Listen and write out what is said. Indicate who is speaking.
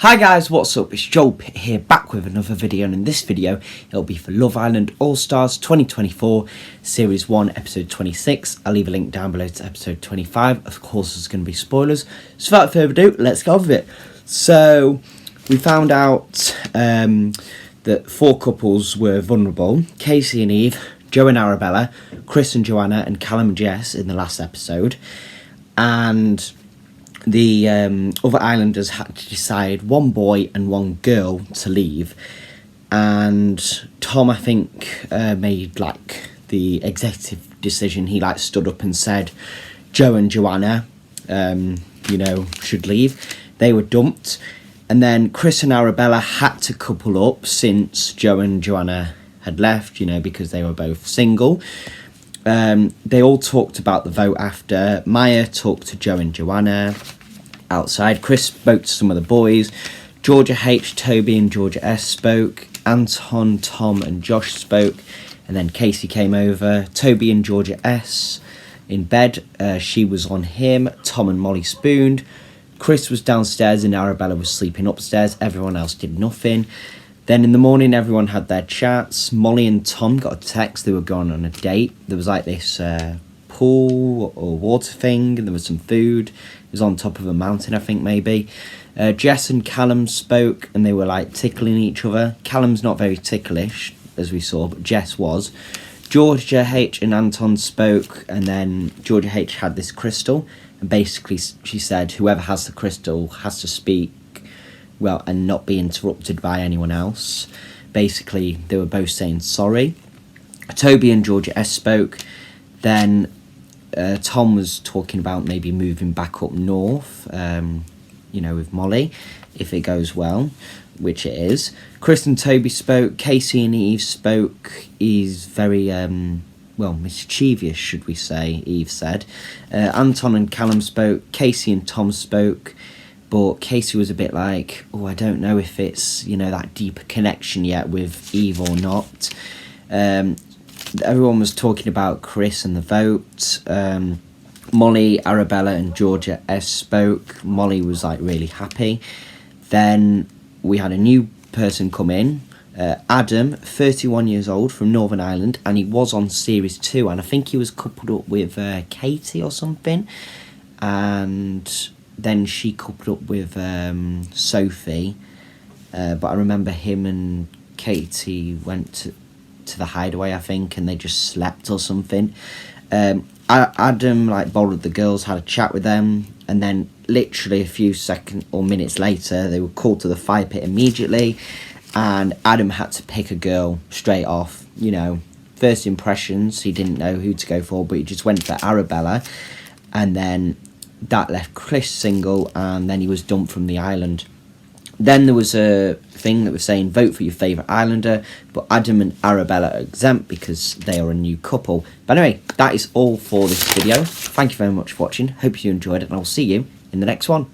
Speaker 1: Hi guys, what's up? It's Joel Pitt here, back with another video, and in this video it'll be for Love Island All Stars 2024 Series 1 Episode 26. I'll leave a link down below to Episode 25. Of course there's going to be spoilers, so without further ado, let's go with it. So we found out that 4 couples were vulnerable: Casey and Eve, Joe and Arabella, Chris and Joanna, and Callum and Jess in the last episode. And the other islanders had to decide one boy and one girl to leave, and Tom, I think, made like the executive decision. He stood up and said Joe and Joanna should leave. They were dumped, and then Chris and Arabella had to couple up since Joe and Joanna had left, because they were both single. They all talked about the vote after. Maya talked to Joe and Joanna outside. Chris spoke to some of the boys. Georgia H, Toby and Georgia S spoke. Anton, Tom and Josh spoke. And then Casey came over. Toby and Georgia S in bed. She was on him. Tom and Molly spooned. Chris was downstairs and Arabella was sleeping upstairs. Everyone else did nothing. Then in the morning, everyone had their chats. Molly and Tom got a text. They were going on a date. There was like this pool or water thing, and there was some food. It was on top of a mountain, I think, maybe. Jess and Callum spoke, and they were like tickling each other. Callum's not very ticklish, as we saw, but Jess was. Georgia H and Anton spoke, and then Georgia H had this crystal, and basically she said whoever has the crystal has to speak well and not be interrupted by anyone else. Basically, they were both saying sorry. Toby and Georgia S spoke. Then Tom was talking about maybe moving back up north, with Molly, if it goes well, which it is. Chris and Toby spoke. Casey and Eve spoke. He's very, mischievous, should we say, Eve said. Anton and Callum spoke. Casey and Tom spoke. But Casey was a bit like, I don't know if it's, that deeper connection yet with Eve or not. Everyone was talking about Chris and the vote. Molly, Arabella and Georgia S spoke. Molly was really happy. Then we had a new person come in. Adam, 31 years old, from Northern Ireland, and he was on Series 2, and I think he was coupled up with Katie or something. And then she coupled up with Sophie, but I remember him and Katie went to the hideaway, I think, and they just slept or something. Adam bothered the girls, had a chat with them, and then literally a few seconds or minutes later they were called to the fire pit immediately, and Adam had to pick a girl straight off. First impressions, he didn't know who to go for, but he just went for Arabella, and then that left Chris single, and then he was dumped from the island. Then there was a thing that was saying vote for your favourite islander, but Adam and Arabella are exempt because they are a new couple. But anyway, that is all for this video. Thank you very much for watching. Hope you enjoyed it, and I'll see you in the next one.